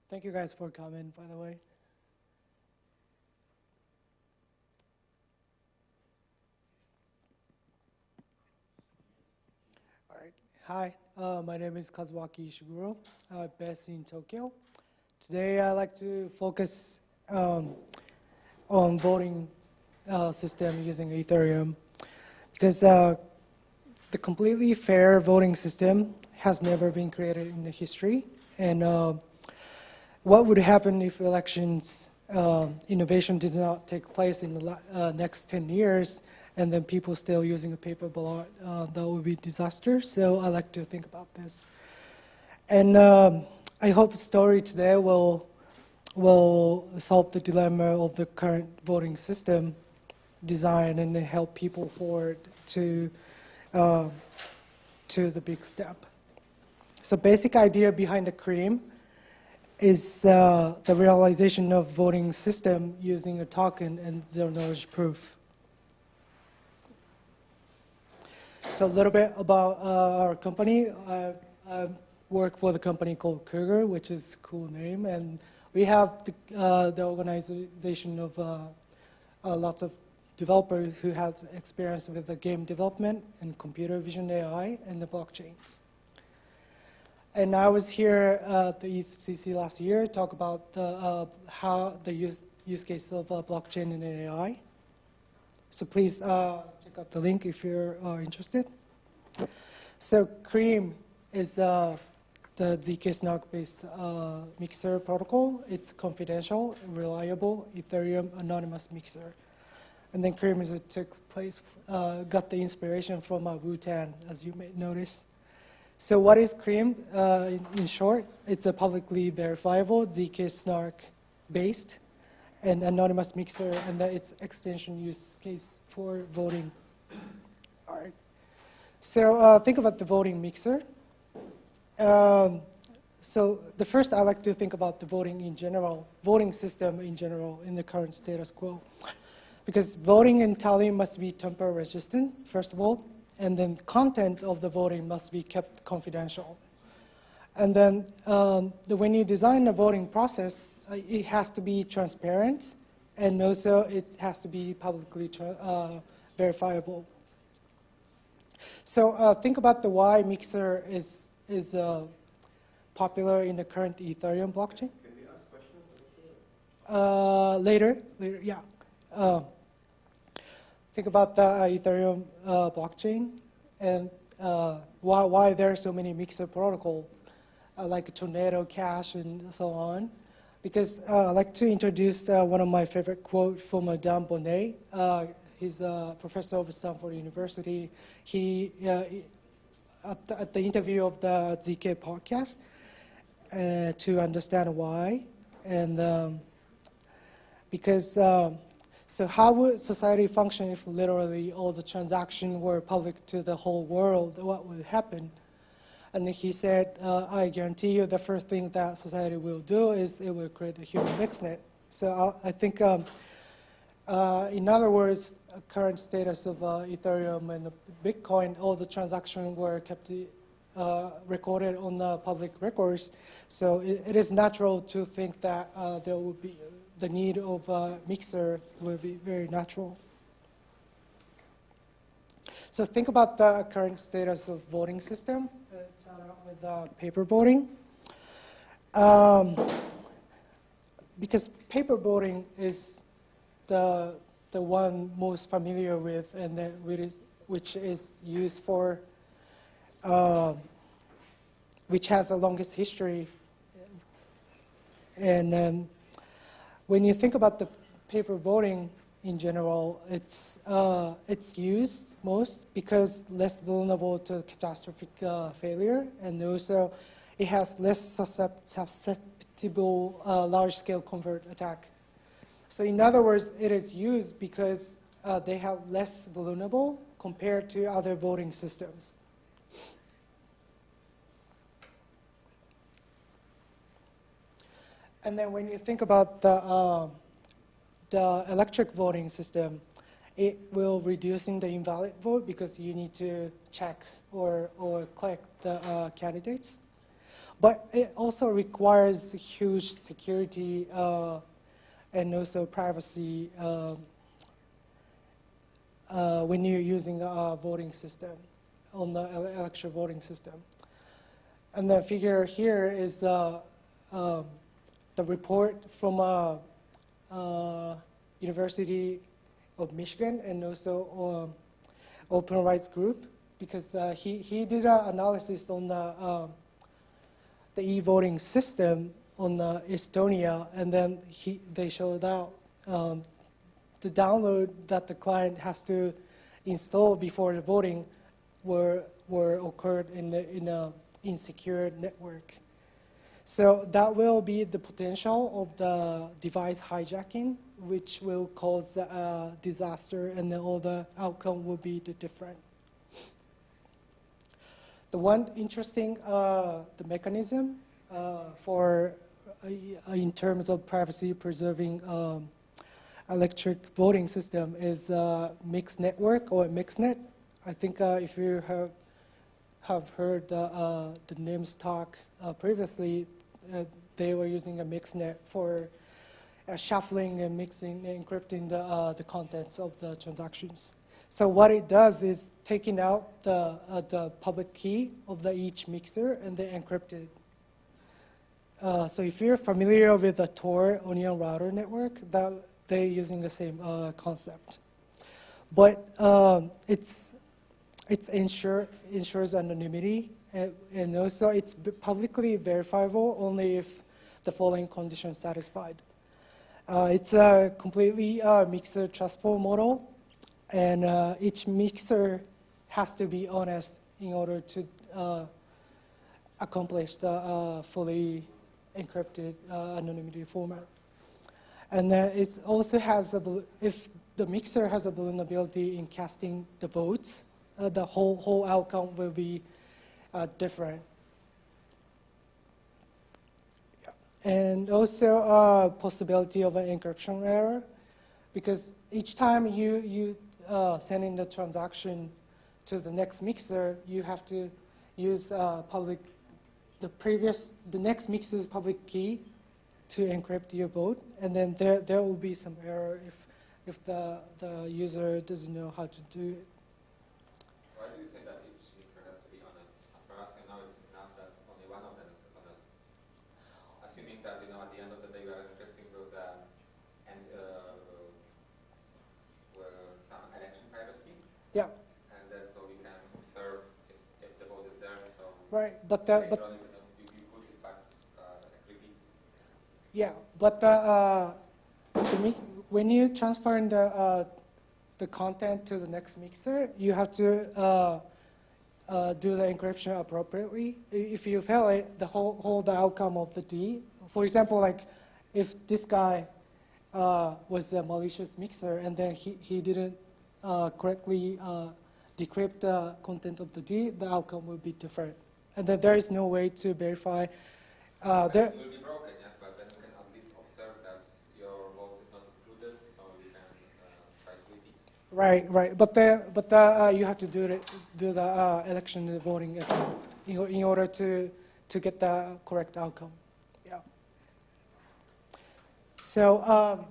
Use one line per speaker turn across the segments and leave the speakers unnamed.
Thank you guys for coming, by the way. All right. Hi, my name is Kazuaki Ishiguro, based in Tokyo. Today, I'd like to focus on voting system using Ethereum because the completely fair voting system has never been created in the history. And what would happen if elections innovation did not take place in the next 10 years and then people still using a paper ballot? That would be a disaster. So I like to think about this. And I hope the story today will solve the dilemma of the current voting system design and help people forward to the big step. So basic idea behind the C.R.E.A is the realization of voting system using a token and zero knowledge proof. So a little bit about our company. I work for the company called Cougar, which is a cool name, and we have the organization of lots of developers who have experience with the game development and computer vision AI and the blockchains. And I was here at the EthCC last year, talk about how the use case of blockchain and AI. So please check out the link if you're interested. So C.R.E.A is the zk-SNARK based mixer protocol. It's confidential, reliable, Ethereum anonymous mixer. And then C.R.E.A got the inspiration from Wu-Tang, as you may notice. So what is C.R.E.A? In short, it's a publicly verifiable zk-SNARK based and anonymous mixer, and its extension use case for voting. All right. So think about the voting mixer. So the first I like to think about the voting in general, voting system in general in the current status quo. Because voting and tallying must be tamper resistant, first of all, and then content of the voting must be kept confidential. And then when you design the voting process, it has to be transparent, and also it has to be publicly verifiable. So think about the why mixer is popular in the current Ethereum blockchain.
Can we ask questions?
Later, yeah. Think about the Ethereum blockchain and why there are so many mixer protocols like Tornado Cash and so on. Because I'd like to introduce one of my favorite quotes from Dan Bonnet. He's a professor of Stanford University. He, at the interview of the ZK podcast, to understand why. And because so how would society function if literally all the transactions were public to the whole world? What would happen? And he said, I guarantee you the first thing that society will do is it will create a human mixnet. So I think, in other words, current status of Ethereum and Bitcoin, all the transactions were kept recorded on the public records. So it is natural to think that there will be the need of a mixer will be very natural. So think about the current status of voting system. Let's start out with paper voting. Because paper voting is the one most familiar with, and which is used for, which has the longest history. And when you think about the paper voting in general, it's used most because less vulnerable to catastrophic failure, and also it has less susceptible large-scale covert attack. So in other words, it is used because they have less vulnerable compared to other voting systems. And then when you think about the electric voting system, it will reducing the invalid vote because you need to check or collect the candidates. But it also requires huge security and also privacy when you're using a voting system, on the electoral voting system. And the figure here is the report from University of Michigan and also Open Rights Group, because he did an analysis on the e-voting system on Estonia, and then they showed out the download that the client has to install before the voting were occurred in a insecure network. So that will be the potential of the device hijacking, which will cause a disaster, and then all the outcome will be different. The one interesting the mechanism for in terms of privacy preserving electric voting system is mixed network or mixnet. I think if you have heard the NIMS talk previously, they were using a mixnet for shuffling and mixing and encrypting the contents of the transactions. So what it does is taking out the public key of each mixer and then encrypt it. So if you're familiar with the Tor onion router network, they're using the same concept. But it ensures anonymity, and also it's publicly verifiable only if the following conditions satisfied. It's a completely mixer trustful model, and each mixer has to be honest in order to accomplish the fully encrypted anonymity format. And it also has, if the mixer has a vulnerability in casting the votes, the whole outcome will be different. Yeah. And also possibility of an encryption error, because each time you send in the transaction to the next mixer, you have to use the next mixer's public key to encrypt your vote, and then there will be some error if the user doesn't know how to do it.
Why do you say that each mixer has to be honest? As far as I know, it's enough that only one of them is honest. Assuming that at the end of the day you are encrypting with some election private key.
Yeah.
And then so we can observe if the vote is there. So
right, but
you could in fact repeat.
Yeah, but when you transfer the content to the next mixer, you have to do the encryption appropriately. If you fail it, the outcome of the D. For example, like if this guy was a malicious mixer and then he didn't correctly decrypt the content of the D, the outcome will be different. And then there is no way to verify.
It will be broken, yes, but then you can at least observe that your vote is not included, so you can try to repeat.
Right. But you have to do the election voting in order to get the correct outcome. Yeah. So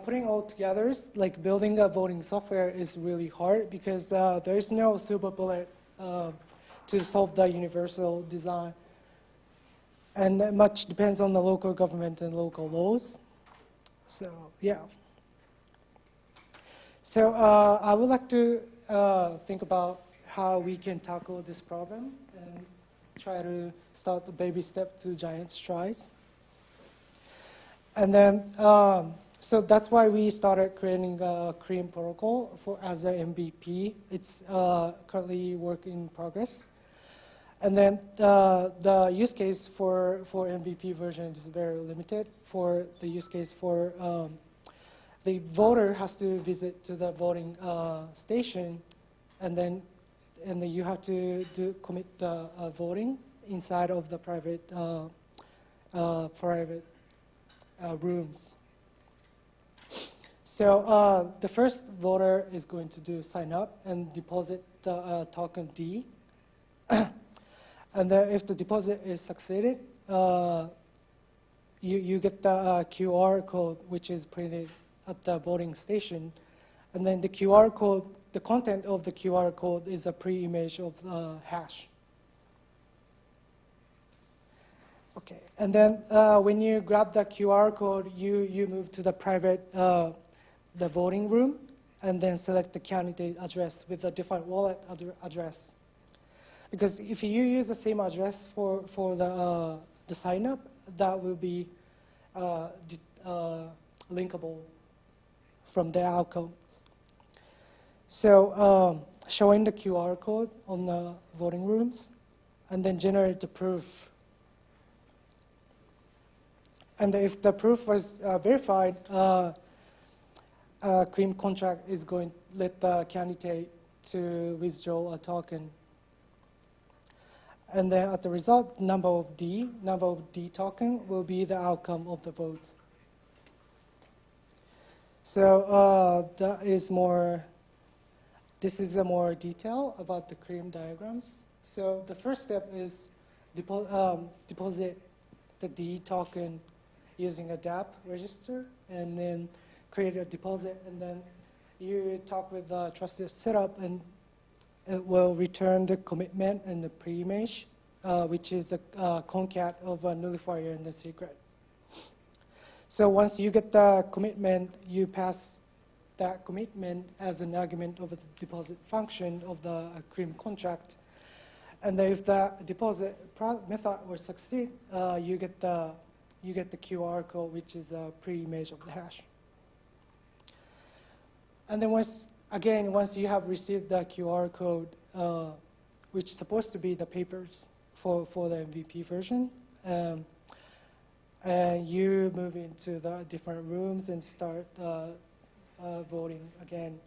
putting all together, like building a voting software is really hard because there is no silver bullet to solve the universal design. And much depends on the local government and local laws. So, yeah. So I would like to think about how we can tackle this problem and try to start the baby step to giant strides. And then, so that's why we started creating a CREAM protocol as an MVP. It's currently work in progress. And then the use case for MVP version is very limited. For the use case for the voter has to visit to the voting station, and then you have to commit the voting inside of the private rooms. So the first voter is going to sign up and deposit the token D. And then if the deposit is succeeded, you get the QR code, which is printed at the voting station. And then the QR code, the content of the QR code is a pre-image of the hash. Okay, and then when you grab the QR code, you move to the private, the voting room, and then select the candidate address with a different wallet address. Because if you use the same address for the sign up, that will be linkable from the outcomes. So showing the QR code on the voting rooms, and then generate the proof. And if the proof was verified, C.R.E.A contract is going to let the candidate to withdraw a token. And then at the result, number of D token will be the outcome of the vote. So this is a more detail about the C.R.E.A diagrams. So the first step is deposit the D token using a DApp register, and then create a deposit, and then you talk with the trusted setup, and it will return the commitment and the pre-image, which is a concat of a nullifier and the secret. So once you get the commitment, you pass that commitment as an argument of the deposit function of the C.R.E.A contract. And then if the deposit method will succeed, you get the QR code, which is a pre-image of the hash. And then once you have received the QR code, which is supposed to be the papers for the MVP version, and you move into the different rooms and start voting again.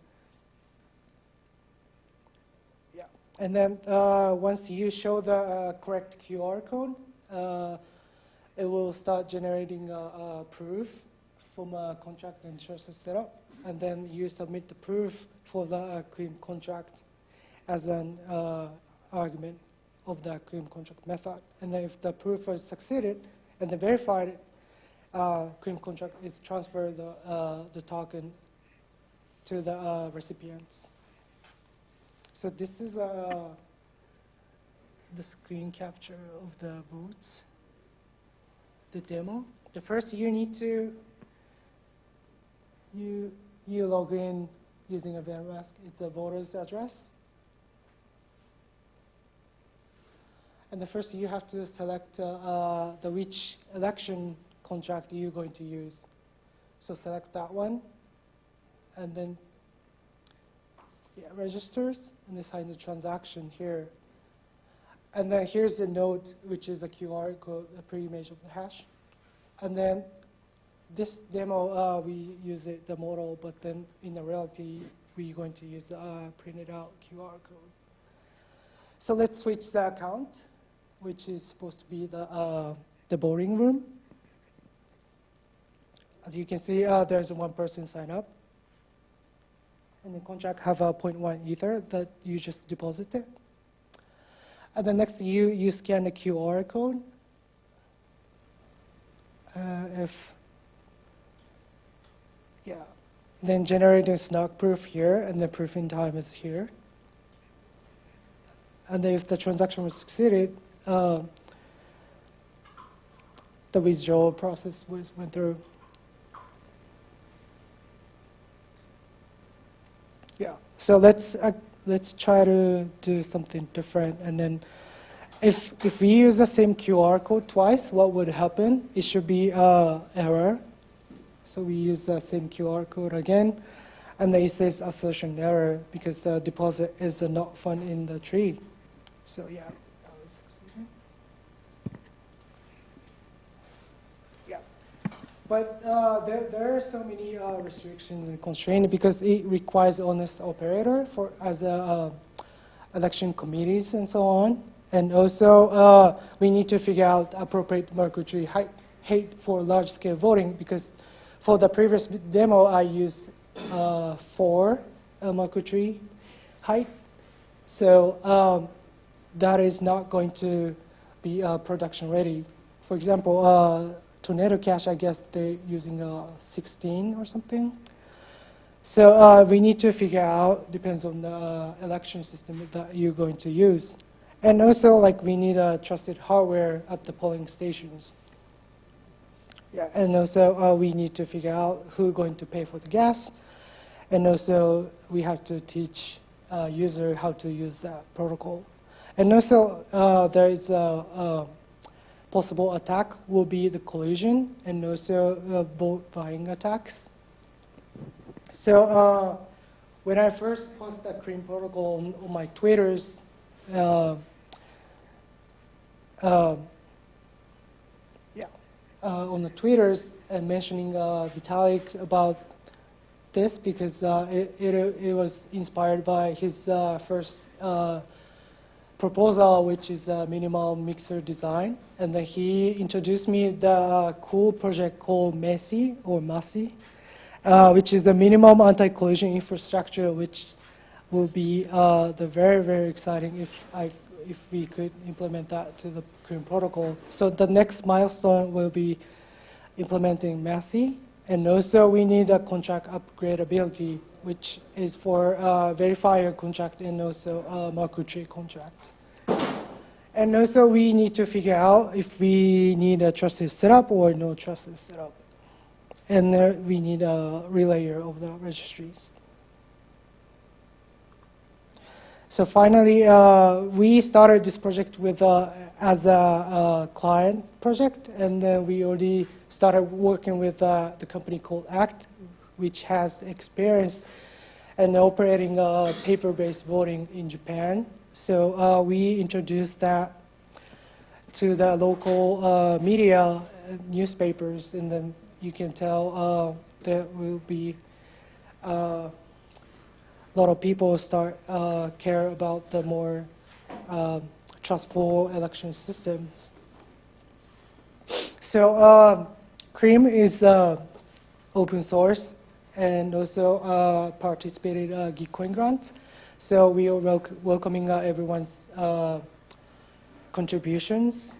Yeah. And then once you show the correct QR code, it will start generating a proof from a contract and trusted setup, and then you submit the proof for the C.R.E.A contract as an argument of the C.R.E.A contract method. And then if the proof is succeeded and the verified C.R.E.A contract is transferred the token to the recipients. So this is the screen capture of the votes. The demo. The first you need to you log in using a VanMask. It's a voter's address. And the first you have to select the which election contract you're going to use. So select that one, and then registers, and then sign the transaction here. And then here's the node, which is a QR code, a pre-image of the hash. And then this demo, we use the model, but then in the reality, we're going to use printed out QR code. So let's switch the account, which is supposed to be the voting room. As you can see, there's one person sign up. And the contract have a 0.1 Ether that you just deposited. And then next, you scan the QR code. Then generate a SNARK proof here, and the proofing time is here. And then if the transaction was succeeded, the withdrawal process went through. Yeah. So let's try to do something different, and then if we use the same QR code twice, what would happen? It should be error. So we use the same QR code again, and then it says assertion error because the deposit is not found in the tree. So yeah, that was succeeding. Yeah, but there are so many restrictions and constraints because it requires honest operator as election committees and so on. And also, we need to figure out appropriate Merkle tree height for large-scale voting because for the previous demo, I used 4 Merkle tree height. So that is not going to be production ready. For example, Tornado Cash, I guess they're using 16 or something. So we need to figure out, depends on the election system that you're going to use. And also, like, we need a trusted hardware at the polling stations. Yeah, and also we need to figure out who's going to pay for the gas. And also we have to teach user how to use that protocol. And also there is a possible attack will be the collusion and also vote buying attacks. So when I first posted the C.R.E.A protocol on my Twitters, on the Twitters and mentioning Vitalik about this because it was inspired by his first proposal, which is a minimal mixer design. And then he introduced me the cool project called MESI or MASI, which is the minimum anti-collision infrastructure, which will be the very, very exciting if we could implement that to the C.R.E.A protocol. So the next milestone will be implementing MASI. And also we need a contract upgradability, which is for verifier contract and also market trade contract. And also we need to figure out if we need a trusted setup or no trusted setup. And there we need a relayer of the registries. So finally, we started this project with as a client project, and then we already started working with the company called ACT, which has experience in operating paper-based voting in Japan. So we introduced that to the local media, newspapers, and then you can tell there will be a lot of people start care about the more trustful election systems. So C.R.E.A is open source and also participated Gitcoin grants. So we are welcoming everyone's contributions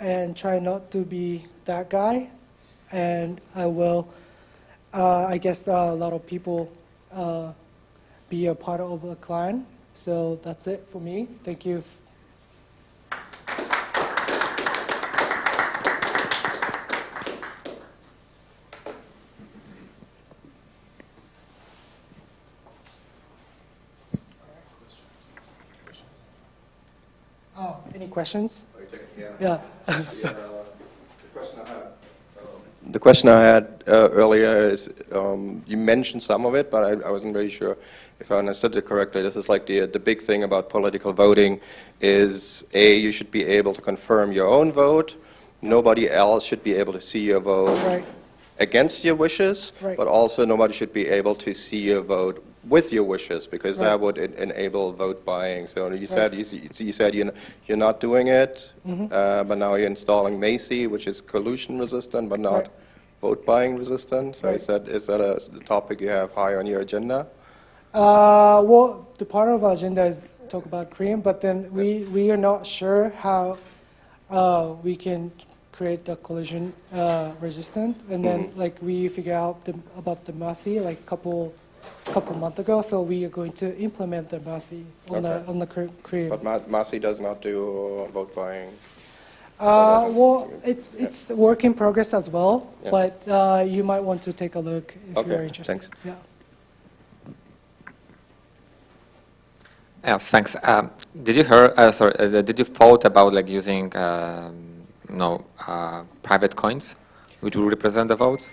and try not to be that guy. And I will, I guess a lot of people be a part of the clan. So that's it for me. Thank you. Oh, any questions? Yeah.
The question I had earlier is, you mentioned some of it, but I wasn't really sure if I understood it correctly. This is like the big thing about political voting is, A, you should be able to confirm your own vote. Nobody else should be able to see your vote against your wishes, but also nobody should be able to see your vote with your wishes, because that would enable vote buying. So you said you said you're not doing it, but now you're installing MASI, which is collusion resistant, but not vote buying resistant. So is that a topic you have high on your agenda?
Well, the part of our agenda is talk about C.R.E.A, but then we are not sure how we can create the collision resistant, and then like we figure out about the MASI like couple months ago, so we are going to implement the MASI on the C.R.E.A.
But MASI does not do vote buying.
Well, it's work in progress as well, but you might want to take a look if you're interested.
Thanks.
Yeah.
Yes, thanks. Did you hear? Did you thought about like using private coins, which will represent the votes?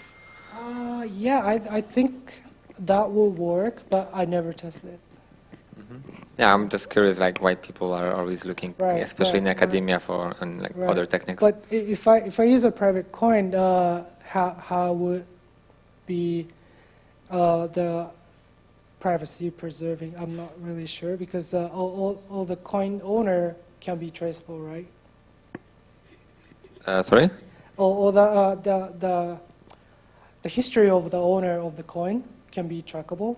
Yeah, I think that will work, but I never tested it.
Yeah, I'm just curious, like why people are always looking, especially in academia, for other techniques.
But if I use a private coin, how would be the privacy preserving? I'm not really sure, because all the coin owner can be traceable, right?
Sorry?
All the history of the owner of the coin can be trackable.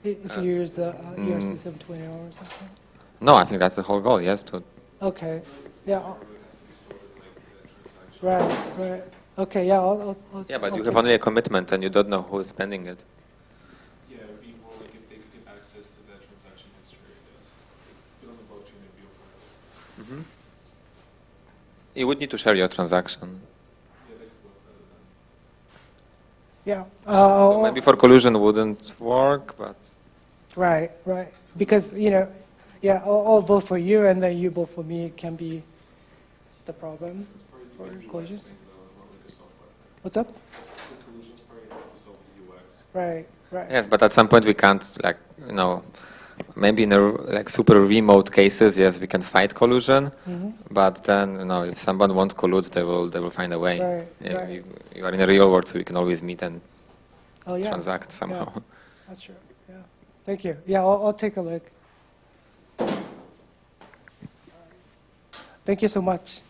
If you use the ERC 720 or something?
No, I think that's the whole goal. Yes, to
Okay, yeah, right, right. Okay, yeah,
yeah, but
I'll
you
take
have only a commitment, and you don't know who is spending it.
Yeah, it would be more like if they could get access to that transaction history, I guess. But on the blockchain, it'd be open.
You would need to share your transaction.
Yeah, they could work better than.
Yeah.
So maybe for collusion wouldn't work, but
Right, right. Because, yeah, I'll vote for you and then you vote for me can be the problem
It's probably
for
the UX
collisions.
thing, though, not like a software thing.
What's up?
The collusion's probably has to be solved with UX.
Right, right.
yes, but at some point we can't maybe in super remote cases, yes, we can fight collusion, but then if someone wants collude, they will find a way.
Right,
Yeah,
right.
you are in the real world, so you can always meet and
Oh, yeah.
transact somehow.
Yeah, that's true. Yeah. Thank you. Yeah, I'll take a look. Thank you so much.